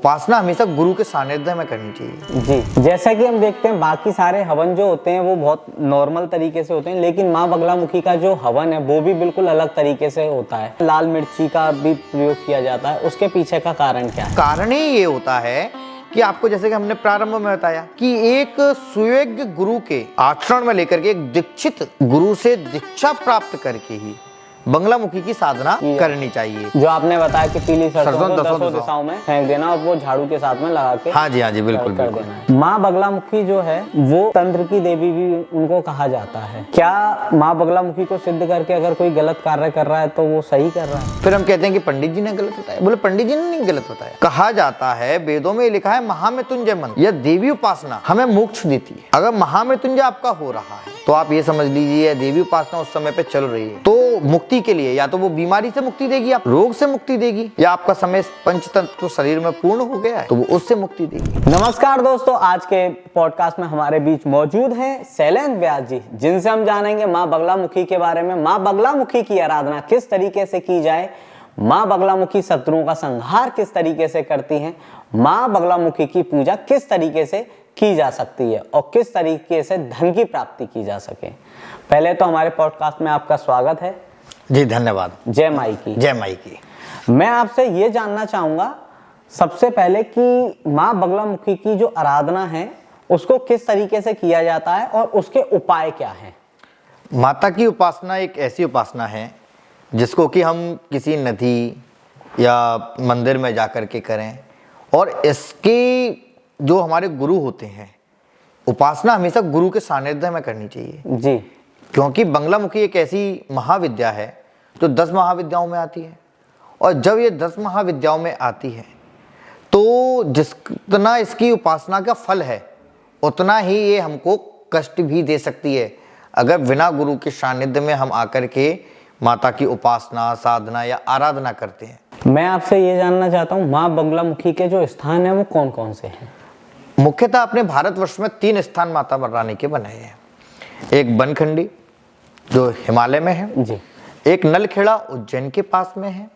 उपासना हमेशा गुरु के सानिध्य में करनी चाहिए। जी, जैसा कि हम देखते हैं बाकी सारे हवन जो होते हैं वो बहुत नॉर्मल तरीके से होते हैं, लेकिन माँ बगलामुखी का जो हवन है वो भी बिल्कुल अलग तरीके से होता है। लाल मिर्ची का भी प्रयोग किया जाता है, उसके पीछे का कारण क्या है? कारण ही ये होता है कि आपको जैसे कि हमने प्रारंभ में बताया कि एक सुयोग्य गुरु के आचरण में लेकर के, एक दीक्षित गुरु से दीक्षा प्राप्त करके ही बगलामुखी की साधना करनी चाहिए। जो आपने बताया कि पीली सरसों को दसों दिशाओं में फेंक देना और वो झाड़ू के साथ में लगा के हाँ जी बिल्कुल कर देना। माँ बगलामुखी जो है वो तंत्र की देवी भी उनको कहा जाता है। क्या माँ बगलामुखी को सिद्ध करके अगर कोई गलत कार्य कर रहा है तो वो सही कर रहा है? फिर हम कहते हैं कि पंडित जी ने गलत बताया। बोले पंडित जी ने नहीं गलत बताया। कहा जाता है, वेदों में लिखा है, महामृत्युंजय मंत्र, यह देवी उपासना हमें मोक्ष देती है। अगर महामृत्युंजय आपका हो रहा है तो आप ये समझ लीजिए देवी उपासना उस समय पे चल रही है, तो मुक्ति के लिए या तो वो बीमारी से मुक्ति देगी, आप रोग से मुक्ति देगी, या आपका समय पंचतत्व शरीर में पूर्ण हो गया है तो वो उससे मुक्ति देगी। नमस्कार दोस्तों, आज के पॉडकास्ट में हमारे बीच मौजूद हैं शैलेंद्र व्यास जी, जिनसे हम जानेंगे माँ बगलामुखी के बारे में। माँ बगलामुखी की आराधना किस तरीके से की जाए, माँ बगलामुखी शत्रुओं का संहार किस तरीके से करती हैं, माँ बगलामुखी की पूजा किस तरीके से की जा सकती है और किस तरीके से धन की प्राप्ति की जा सके। पहले तो हमारे पॉडकास्ट में आपका स्वागत है जी। धन्यवाद। जय माई की। जय माई की। मैं आपसे ये जानना चाहूंगा सबसे पहले कि माँ बगलामुखी की जो आराधना है उसको किस तरीके से किया जाता है और उसके उपाय क्या हैं? माता की उपासना एक ऐसी उपासना है जिसको कि हम किसी नदी या मंदिर में जाकर के करें, और इसकी जो हमारे गुरु होते हैं, उपासना हमेशा गुरु के सानिध्य में करनी चाहिए जी। क्योंकि बगलामुखी एक ऐसी महाविद्या है जो 10 महाविद्याओं में आती है, और जब ये 10 महाविद्याओं में आती है तो जितना इसकी उपासना का फल है उतना ही ये हमको कष्ट भी दे सकती है अगर बिना गुरु के सानिध्य में हम आकर के माता की उपासना, साधना या आराधना करते हैं। मैं आपसे ये जानना चाहता हूँ माँ बगलामुखी के जो स्थान है वो कौन कौन से हैं? मुख्यतः अपने भारतवर्ष में 3 स्थान माता रानी के बनाए हैं। एक बनखंडी जो हिमालय में है जी, एक नलखेड़ा उज्जैन के पास में है,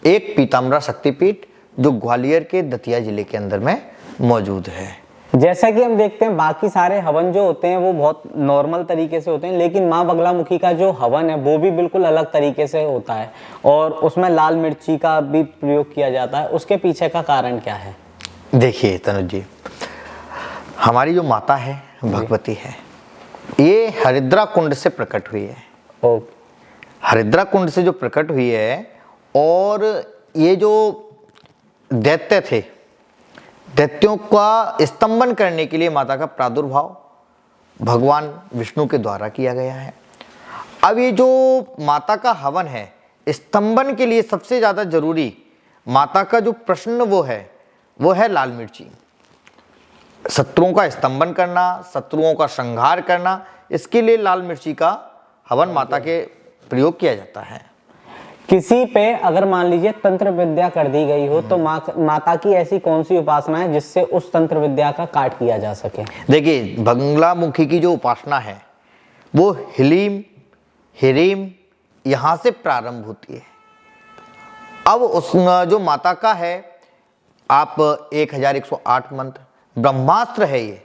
एक पीताम्बरा शक्तिपीठ जो ग्वालियर के दतिया जिले के अंदर में मौजूद है। जैसा कि हम देखते हैं बाकी सारे हवन जो होते हैं वो बहुत नॉर्मल तरीके से होते हैं, लेकिन माँ बगलामुखी का जो हवन है वो भी बिल्कुल अलग तरीके से होता है और उसमें लाल मिर्ची का भी प्रयोग किया जाता है। उसके पीछे का कारण क्या है? देखिए तनुज जी, हमारी जो माता है भगवती है, ये हरिद्रा कुंड से प्रकट हुई है। ओ, हरिद्रा कुंड से जो प्रकट हुई है, और ये जो दैत्य थे, दैत्यों का स्तंभन करने के लिए माता का प्रादुर्भाव भगवान विष्णु के द्वारा किया गया है। अब ये जो माता का हवन है, स्तंभन के लिए सबसे ज़्यादा जरूरी माता का जो प्रश्न वो है लाल मिर्ची। शत्रुओं का स्तंभन करना, शत्रुओं का संहार करना, इसके लिए लाल मिर्ची का हवन माता के प्रयोग किया जाता है। किसी पे अगर मान लीजिए तंत्र विद्या कर दी गई हो तो माता की ऐसी कौन सी उपासना है जिससे उस तंत्र विद्या का काट किया जा सके? देखिए, बगलामुखी की जो उपासना है वो ह्लीम ह्रीम यहाँ से प्रारंभ होती है। अब उस जो माता का है, आप 1108 मंत्र, ब्रह्मास्त्र है, ये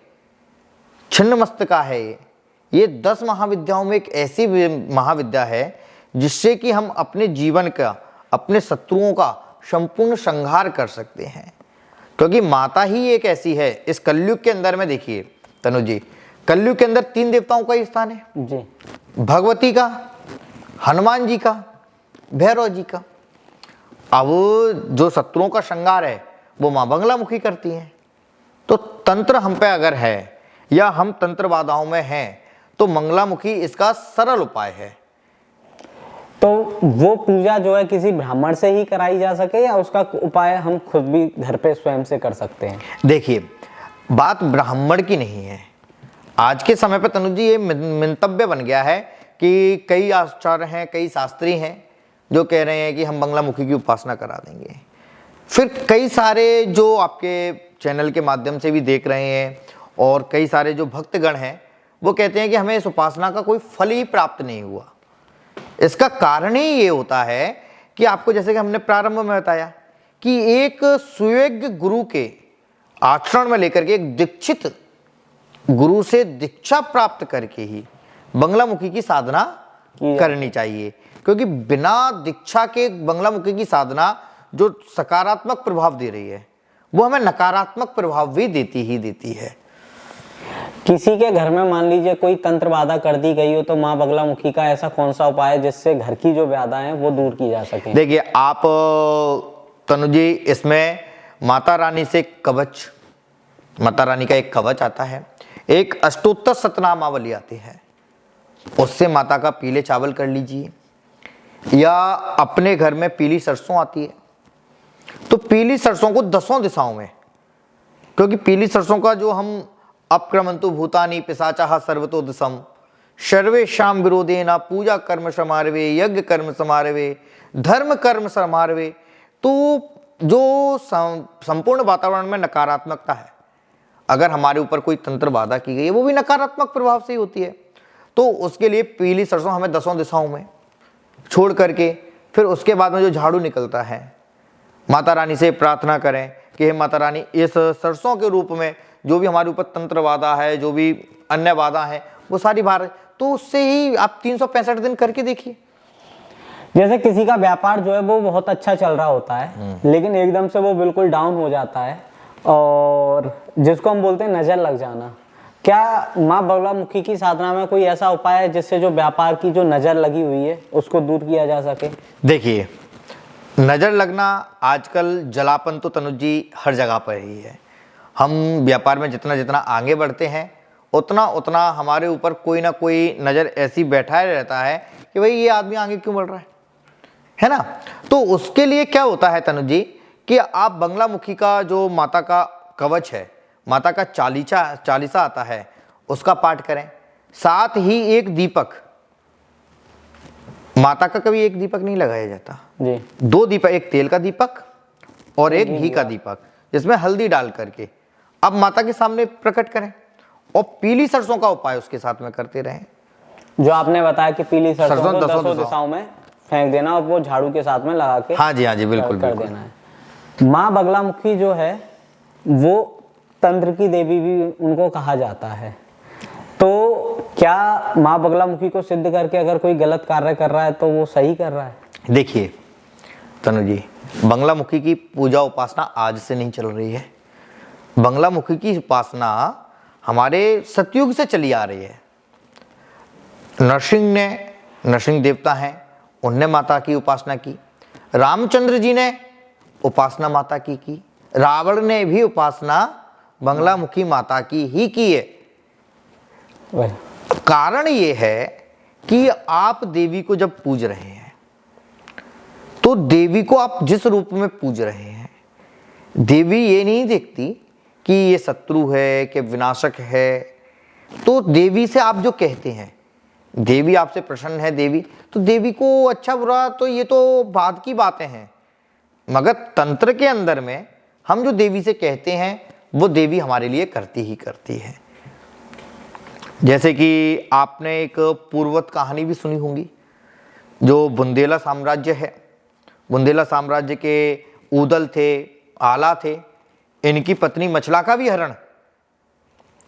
छिन्नमस्तिका है, ये 10 महाविद्याओं में एक ऐसी महाविद्या है जिससे कि हम अपने जीवन का, अपने शत्रुओं का संपूर्ण संहार कर सकते हैं। क्योंकि माता ही एक ऐसी है इस कलयुग के अंदर में। देखिए तनु जी, कलयुग के अंदर 3 देवताओं का ही स्थान है जी, भगवती का, हनुमान जी का, भैरव जी का। अब जो शत्रुओं का संहार है वो माँ बगलामुखी करती हैं। तो तंत्र हम पे अगर है या हम तंत्र बाधाओं में हैं तो बगलामुखी इसका सरल उपाय है। तो वो पूजा जो है किसी ब्राह्मण से ही कराई जा सके या उसका उपाय हम खुद भी घर पे स्वयं से कर सकते हैं? देखिए, बात ब्राह्मण की नहीं है। आज के समय पे तनुज जी ये मंतव्य बन गया है कि कई आचार्य हैं, कई शास्त्री हैं जो कह रहे हैं कि हम बगलामुखी की उपासना करा देंगे। फिर कई सारे जो आपके चैनल के माध्यम से भी देख रहे हैं और कई सारे जो भक्तगण हैं वो कहते हैं कि हमें इस उपासना का कोई फल ही प्राप्त नहीं हुआ। इसका कारण ही ये होता है कि आपको जैसे कि हमने प्रारंभ में बताया कि एक सुयोग्य गुरु के आचरण में लेकर के, एक दीक्षित गुरु से दीक्षा प्राप्त करके ही बंगलामुखी की साधना करनी चाहिए, क्योंकि बिना दीक्षा के बंगलामुखी की साधना जो सकारात्मक प्रभाव दे रही है वो हमें नकारात्मक प्रभाव भी देती ही देती है। किसी के घर में मान लीजिए कोई तंत्र बाधा कर दी गई हो, तो माँ बगलामुखी का ऐसा कौन सा उपाय है जिससे घर की जो बाधा है वो दूर की जा सके? देखिए आप तनु जी, इसमें माता रानी से कवच, माता रानी का एक कवच आता है, एक अष्टोत्तर शतनामावली आती है, उससे माता का पीले चावल कर लीजिए, या अपने घर में पीली सरसों आती है तो पीली सरसों को 10 दिशाओं में, क्योंकि पीली सरसों का जो हम अपक्रमंतु भूतानि पिशाचाः सर्वतो दिशम सर्वेषां विरोधेन पूजा कर्म समारवे यज्ञ कर्म समारवे धर्म कर्म समारवे, तो जो संपूर्ण वातावरण में नकारात्मकता है, अगर हमारे ऊपर कोई तंत्र बाधा की गई है वो भी नकारात्मक प्रभाव से ही होती है, तो उसके लिए पीली सरसों हमें 10 दिशाओं में छोड़ करके फिर उसके बाद में जो झाड़ू निकलता है, माता रानी से प्रार्थना करें कि हे माता रानी, इस सरसों के रूप में जो भी हमारे ऊपर तंत्र बाधा है, जो भी अन्य बाधा है, वो सारी बाहर, तो उससे ही आप 365 दिन करके देखिए। जैसे किसी का व्यापार जो है वो बहुत अच्छा चल रहा होता है, लेकिन एकदम से वो बिल्कुल डाउन हो जाता है, और जिसको हम बोलते हैं नजर लग जाना, क्या माँ बगलामुखी की साधना में कोई ऐसा उपाय है जिससे जो व्यापार की जो नजर लगी हुई है उसको दूर किया जा सके? देखिए, नजर लगना आजकल जलापन तो तनुज जी हर जगह पर ही है। हम व्यापार में जितना जितना आगे बढ़ते हैं उतना उतना हमारे ऊपर कोई ना कोई नज़र ऐसी बैठाए रहता है कि भाई ये आदमी आगे क्यों बढ़ रहा है ना। तो उसके लिए क्या होता है तनुज जी कि आप बंगलामुखी का जो माता का कवच है, माता का चालीसा आता है, उसका पाठ करें, साथ ही एक दीपक, माता का कभी एक दीपक नहीं लगाया जाता जी, 2 दीपक, एक तेल का दीपक और एक घी का दीपक, जिसमें हल्दी डाल करके अब माता के सामने प्रकट करें, और पीली सरसों का उपाय उसके साथ में करते रहें। जो आपने बताया कि पीली सरसों को 10 दिशाओं में फेंक देना और वो झाड़ू के साथ में लगा के हाँ जी बिल्कुल कर देना है। माँ बगलामुखी जो है वो तंत्र की देवी भी उनको कहा जाता है, तो क्या माँ बगलामुखी को सिद्ध करके अगर कोई गलत कार्य कर रहा है तो वो सही कर रहा है? देखिए तनु जी, बंगलामुखी की पूजा उपासना आज से नहीं चल रही है, बंगलामुखी की उपासना हमारे सतयुग से चली आ रही है। नरसिंह देवता हैं, उनने माता की उपासना की, रामचंद्र जी ने उपासना माता की, रावण ने भी उपासना बंगलामुखी माता की ही की है। कारण ये है कि आप देवी को जब पूज रहे हैं तो देवी को आप जिस रूप में पूज रहे हैं, देवी ये नहीं देखती कि ये शत्रु है कि विनाशक है, तो देवी से आप जो कहते हैं देवी आपसे प्रसन्न है, देवी तो देवी को अच्छा बुरा तो ये तो बाद की बातें हैं, मगर तंत्र के अंदर में हम जो देवी से कहते हैं वो देवी हमारे लिए करती ही करती है। जैसे कि आपने एक पूर्ववत कहानी भी सुनी होगी, जो बुंदेला साम्राज्य है, बुंदेला साम्राज्य के ऊदल थे, आला थे, इनकी पत्नी मछला का भी हरण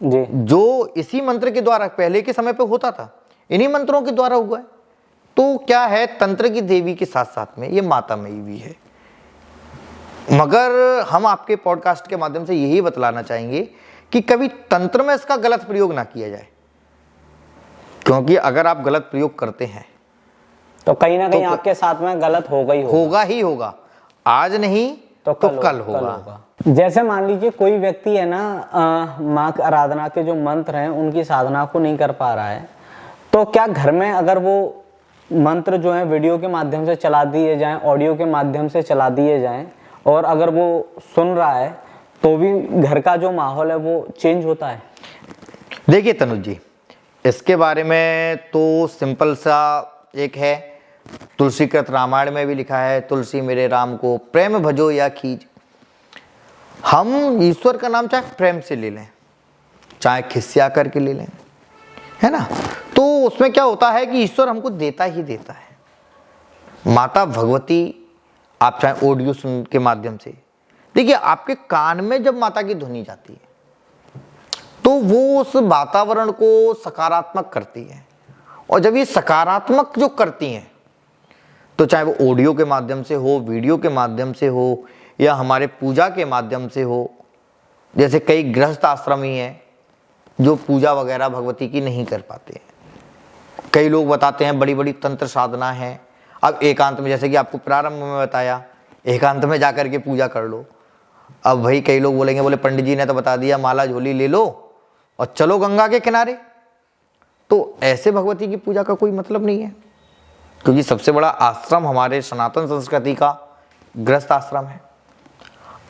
जी, जो इसी मंत्र के द्वारा पहले के समय पे होता था, इन्हीं मंत्रों के द्वारा हुआ है। तो क्या है, तंत्र की देवी के साथ साथ में ये माता मई भी है। मगर हम आपके पॉडकास्ट के माध्यम से यही बतलाना चाहेंगे कि कभी तंत्र में इसका गलत प्रयोग ना किया जाए, क्योंकि अगर आप गलत प्रयोग करते हैं तो कहीं ना कहीं आपके साथ में गलत होगा ही होगा, आज नहीं तो कल होगा। जैसे मान लीजिए कोई व्यक्ति है ना, माँ की आराधना के जो मंत्र हैं उनकी साधना को नहीं कर पा रहा है, तो क्या घर में अगर वो मंत्र जो है वीडियो के माध्यम से चला दिए जाएं, ऑडियो के माध्यम से चला दिए जाएं, और अगर वो सुन रहा है तो भी घर का जो माहौल है वो चेंज होता है? देखिए तनुज जी, इसके बारे में तो सिंपल सा एक है, तुलसीकृत रामायण में भी लिखा है, तुलसी मेरे राम को प्रेम भजो या खींच। हम ईश्वर का नाम चाहे प्रेम से ले लें, चाहे खिस्सा करके ले लें, है ना, तो उसमें क्या होता है कि ईश्वर हमको देता ही देता है। माता भगवती आप चाहे ऑडियो सुन के माध्यम से, देखिए आपके कान में जब माता की ध्वनि जाती है तो वो उस वातावरण को सकारात्मक करती है, और जब ये सकारात्मक जो करती हैं तो चाहे वो ऑडियो के माध्यम से हो, वीडियो के माध्यम से हो, या हमारे पूजा के माध्यम से हो। जैसे कई गृहस्थ आश्रमी हैं जो पूजा वगैरह भगवती की नहीं कर पाते हैं। कई लोग बताते हैं बड़ी बड़ी तंत्र साधना है, अब एकांत में, जैसे कि आपको प्रारंभ में बताया, एकांत में जाकर के पूजा कर लो। अब भाई कई लोग बोलेंगे, बोले पंडित जी ने तो बता दिया माला झोली ले लो और चलो गंगा के किनारे, तो ऐसे भगवती की पूजा का कोई मतलब नहीं है, क्योंकि सबसे बड़ा आश्रम हमारे सनातन संस्कृति का गृहस्थ आश्रम है।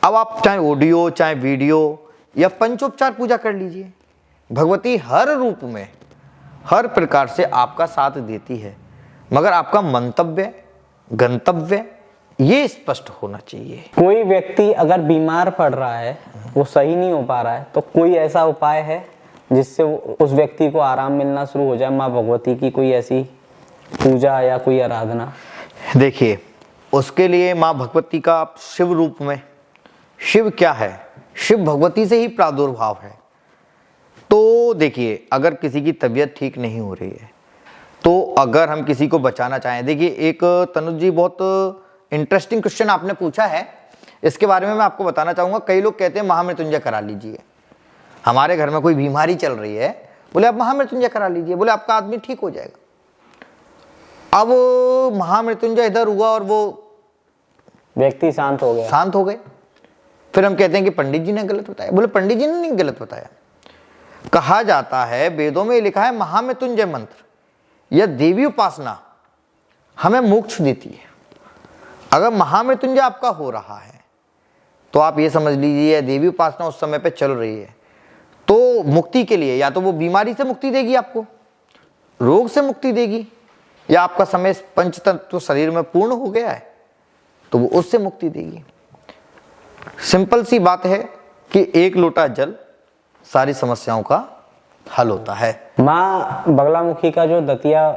अब आप चाहे ऑडियो, चाहे वीडियो या पंचोपचार पूजा कर लीजिए, भगवती हर रूप में, हर प्रकार से आपका साथ देती है, मगर आपका मंतव्य, गंतव्य ये स्पष्ट होना चाहिए। कोई व्यक्ति अगर बीमार पड़ रहा है, वो सही नहीं हो पा रहा है, तो कोई ऐसा उपाय है जिससे उस व्यक्ति को आराम मिलना शुरू हो जाए? माँ भगवती की कोई ऐसी पूजा या कोई आराधना? देखिए, उसके लिए माँ भगवती का आप शिव रूप में, शिव क्या है? शिव भगवती से ही प्रादुर्भाव है। तो देखिए, अगर किसी की तबीयत ठीक नहीं हो रही है, तो अगर हम किसी को बचाना चाहें, देखिए एक तनुज जी बहुत इंटरेस्टिंग क्वेश्चन आपने पूछा है, इसके बारे में मैं आपको बताना चाहूँगा। कई लोग कहते हैं महामृत्युंजय करा लीजिए, हमारे घर में कोई बीमारी चल रही है, बोले आप महामृत्युंजय करा लीजिए, बोले आपका आदमी ठीक हो जाएगा। अब महामृत्युंजय इधर हुआ और वो व्यक्ति शांत हो गया, शांत हो गए, फिर हम कहते हैं कि पंडित जी ने गलत बताया। बोले पंडित जी ने नहीं गलत बताया, कहा जाता है, वेदों में लिखा है महामृत्युंजय मंत्र या देवी उपासना हमें मोक्ष देती है। अगर महामृत्युंजय आपका हो रहा है तो आप ये समझ लीजिए, देवी उपासना उस समय पे चल रही है, तो मुक्ति के लिए या तो वो बीमारी से मुक्ति देगी, आपको रोग से मुक्ति देगी, या आपका समय पंचतत्व शरीर में पूर्ण हो गया है तो वो उससे मुक्ति देगी। सिंपल सी बात है कि एक लोटा जल सारी समस्याओं का हल होता है। माँ बगलामुखी का जो दतिया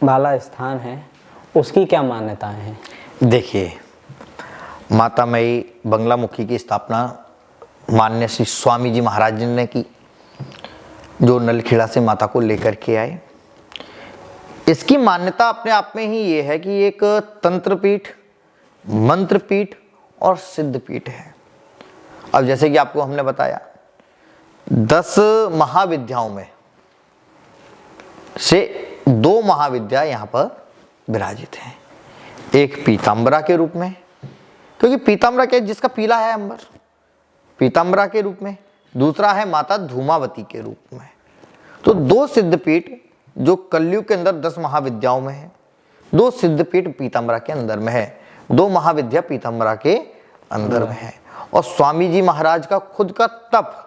वाला स्थान है, उसकी क्या मान्यताएं हैं? देखिए, माता मई बंगलामुखी की स्थापना मान्य श्री स्वामी जी महाराज जी ने की, जो नलखेड़ा से माता को लेकर के आए। इसकी मान्यता अपने आप में ही ये है कि एक तंत्रपीठ, मंत्रपीठ और सिद्धपीठ है। अब जैसे कि आपको हमने बताया, 10 महाविद्याओं में से 2 महाविद्या यहाँ पर विराजित हैं। एक पीताम्बरा के रूप में, क्योंकि पीताम्बरा क्या, जिसका पीला है अंबर, पीताम्बरा के रूप में। दूसरा है माता धूमावती के रूप में। तो 2 सिद्धपीठ जो कलयुग के अंदर 10 महाविद्याओं में है, 2 सिद्धपीठ पीताम्बरा के अंदर में है, 2 महाविद्या पीताम्बरा के अंदर में है। और स्वामी जी महाराज का खुद का तप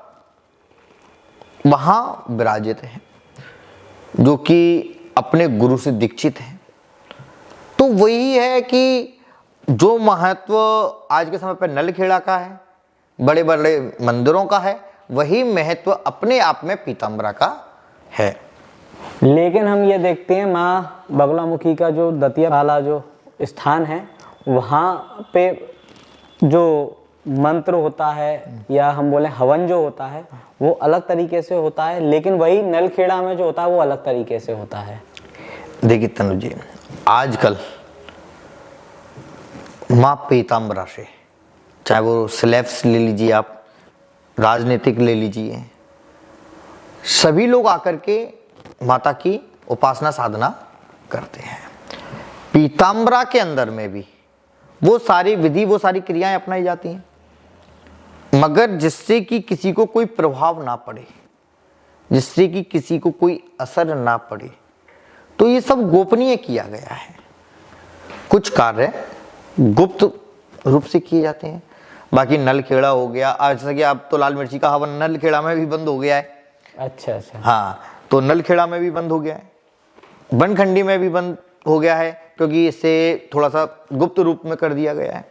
वहां विराजित है, जो कि अपने गुरु से दीक्षित हैं। तो वही है कि जो महत्व आज के समय पर नलखेड़ा का है, बड़े बड़े मंदिरों का है, वही महत्व अपने आप में पीताम्बरा का है। लेकिन हम ये देखते हैं, माँ बगलामुखी का जो दतिया वाला जो स्थान है, वहाँ पे जो मंत्र होता है या हम बोले हवन जो होता है, वो अलग तरीके से होता है, लेकिन वही नलखेड़ा में जो होता है वो अलग तरीके से होता है। देखिए तनु जी, आजकल माँ पीताम्बरा से, चाहे वो स्लेब्स ले लीजिए, आप राजनीतिक ले लीजिए, सभी लोग आकर के माता की उपासना साधना करते हैं। पीताम्बरा के अंदर में भी वो सारी विधि, वो सारी क्रियाएं अपनाई जाती हैं, मगर जिससे कि किसी को कोई प्रभाव ना पड़े, जिससे कि किसी को कोई असर ना पड़े, तो ये सब गोपनीय किया गया है। कुछ कार्य गुप्त रूप से किए जाते हैं। बाकी नलखेड़ा हो गया, जैसा कि अब तो लाल मिर्ची का हवन नलखेड़ा में भी बंद हो गया है। अच्छा अच्छा, हाँ, तो नलखेड़ा में भी बंद हो गया है, बनखंडी में भी बंद हो गया है, क्योंकि इसे थोड़ा सा गुप्त रूप में कर दिया गया है।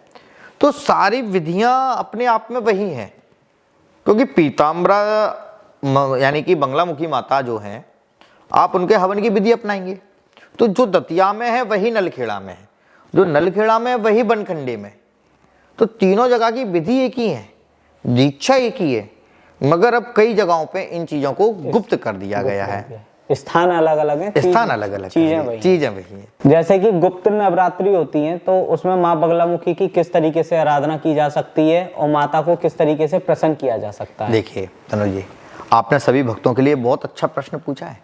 तो सारी विधियां अपने आप में वही हैं, क्योंकि पीताम्बरा यानी कि बंगलामुखी माता जो हैं, आप उनके हवन की विधि अपनाएंगे तो जो दतिया में है वही नलखेड़ा में है, जो नलखेड़ा में वही बनखंडे में। तो तीनों जगह की विधि एक ही है, दीक्षा एक ही है, मगर अब कई जगहों पे इन चीजों को गुप्त कर दिया गया है। स्थान अलग अलग है, स्थान अलग अलग, चीजें वही है। जैसे कि गुप्त नवरात्रि होती है, तो उसमें माँ बगलामुखी की किस तरीके से आराधना की जा सकती है और माता को किस तरीके से प्रसन्न किया जा सकता है? देखिए तनुज जी, आपने सभी भक्तों के लिए बहुत अच्छा प्रश्न पूछा है।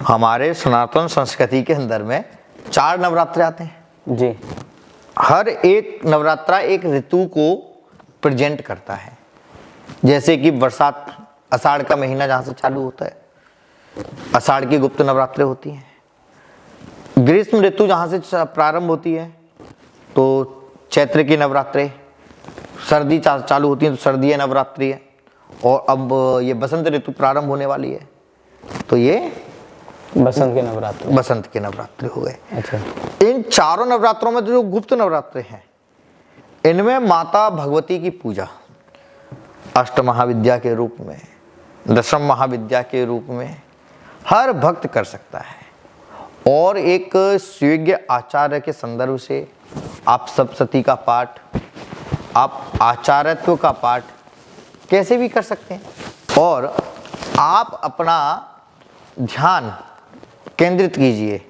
हमारे सनातन संस्कृति के अंदर में 4 नवरात्रे आते हैं जी। हर एक नवरात्रा एक ऋतु को प्रेजेंट करता है। जैसे कि बरसात आषाढ़ का महीना जहाँ से चालू होता है, आषाढ़ की गुप्त नवरात्रे होती हैं। ग्रीष्म ऋतु जहाँ से प्रारंभ होती है तो चैत्र की नवरात्रे, सर्दी चालू होती है तो सर्दीय नवरात्रि है, और अब ये बसंत ऋतु प्रारंभ होने वाली है तो ये बसंत के नवरात्रि हो गए। अच्छा। इन चारों नवरात्रों में जो गुप्त नवरात्रे हैं, इनमें माता भगवती की पूजा अष्ट महाविद्या के रूप में, दशम महाविद्या के रूप में हर भक्त कर सकता है। और एक सुयोग्य आचार्य के संदर्भ से आप सप्तशती का पाठ, आप आचार्यत्व का पाठ कैसे भी कर सकते हैं। और आप अपना ध्यान केंद्रित कीजिए।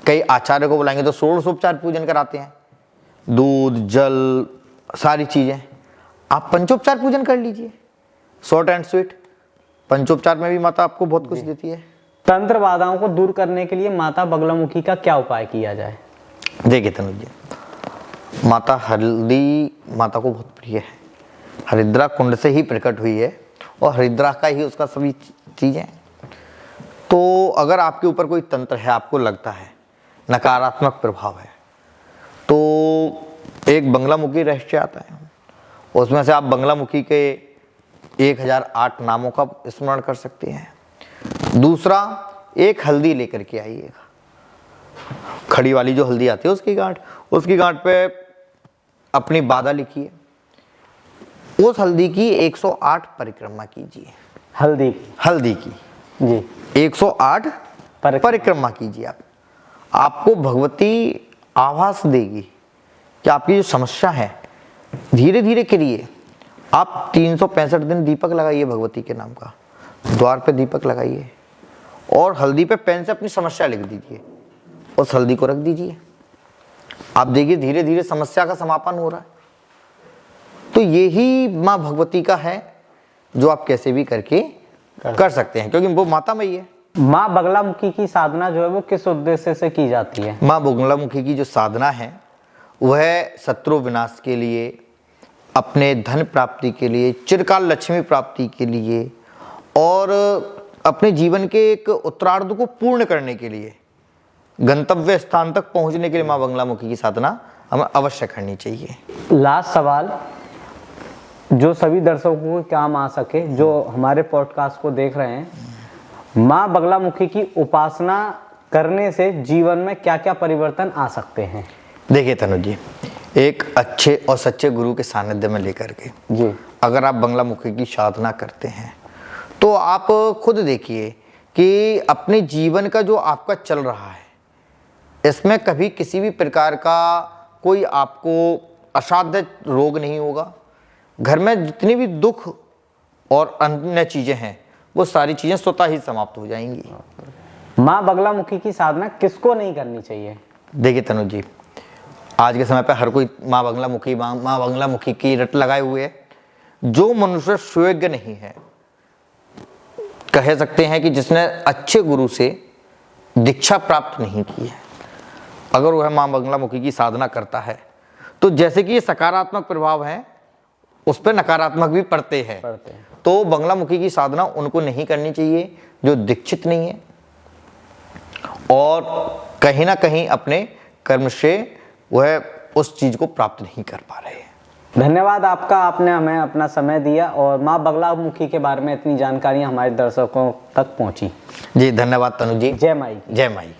कई आचार्य को बुलाएंगे तो षोडशोपचार पूजन कराते हैं, दूध जल सारी चीजें। आप पंचोपचार पूजन कर लीजिए, शॉर्ट एंड स्वीट। पंचोपचार में भी माता आपको बहुत कुछ देती है। तंत्र बाधाओं को दूर करने के लिए माता बगलामुखी का क्या उपाय किया जाए? देखिए तनुज जी, माता हल्दी माता को बहुत प्रिय है। हरिद्रा कुंड से ही प्रकट हुई है और हरिद्रा का ही उसका सभी चीजें। तो अगर आपके ऊपर कोई तंत्र है, आपको लगता है नकारात्मक प्रभाव है, तो एक बंगलामुखी रहस्य आता है, उसमें से आप बंगलामुखी के 1008 नामों का स्मरण कर सकते हैं। दूसरा, एक हल्दी लेकर के आइएगा, खड़ी वाली जो हल्दी आती है उसकी गांठ पे अपनी बाधा लिखिए। उस हल्दी की 108 परिक्रमा कीजिए। हल्दी की जी 108 परिक्रमा कीजिए। आपको भगवती आभास देगी कि आपकी जो समस्या है धीरे धीरे करिए। आप 365 दिन दीपक लगाइए भगवती के नाम का, द्वार पे दीपक लगाइए और हल्दी पे पेन से अपनी समस्या लिख दीजिए, उस हल्दी को रख दीजिए। आप देखिए धीरे धीरे समस्या का समापन हो रहा है। तो यही माँ भगवती का है जो आप कैसे भी करके कर सकते हैं, क्योंकि वो माता मई है। माँ बगलामुखी की साधना जो है वो किस उद्देश्य से की जाती है? माँ बगलामुखी की जो साधना है वह शत्रु विनाश के लिए, अपने धन प्राप्ति के लिए, चिरकाल लक्ष्मी प्राप्ति के लिए और अपने जीवन के एक उत्तरार्ध को पूर्ण करने के लिए, गंतव्य स्थान तक पहुंचने के लिए माँ बगलामुखी की साधना हमें अवश्य करनी चाहिए। लास्ट सवाल जो सभी दर्शकों को काम आ सके, जो हमारे पॉडकास्ट को देख रहे हैं, माँ बगलामुखी की उपासना करने से जीवन में क्या क्या परिवर्तन आ सकते हैं? देखिए तनुज जी, एक अच्छे और सच्चे गुरु के सानिध्य में लेकर के जी अगर आप बगलामुखी की साधना करते हैं तो आप खुद देखिए कि अपने जीवन का जो आपका चल रहा है इसमें कभी किसी भी प्रकार का कोई आपको असाध्य रोग नहीं होगा। घर में जितनी भी दुख और अन्य चीजें हैं वो सारी चीजें स्वतः ही समाप्त हो जाएंगी। माँ बगलामुखी की साधना किसको नहीं करनी चाहिए? देखिए तनुज जी, आज के समय पे हर कोई माँ बगलामुखी की रट लगाए हुए है। जो मनुष्य सुयोग्य नहीं है, कह सकते हैं कि जिसने अच्छे गुरु से दीक्षा प्राप्त नहीं की है, अगर वह माँ बगलामुखी की साधना करता है तो जैसे कि ये सकारात्मक प्रभाव है उस पर नकारात्मक भी पड़ते हैं। तो बगलामुखी की साधना उनको नहीं करनी चाहिए जो दीक्षित नहीं है और कहीं ना कहीं अपने कर्म से वह उस चीज को प्राप्त नहीं कर पा रहे हैं। धन्यवाद आपका, आपने हमें अपना समय दिया और माँ बगलामुखी के बारे में इतनी जानकारी हमारे दर्शकों तक पहुंची। जी धन्यवाद तनु जी। जय माई। जय माई।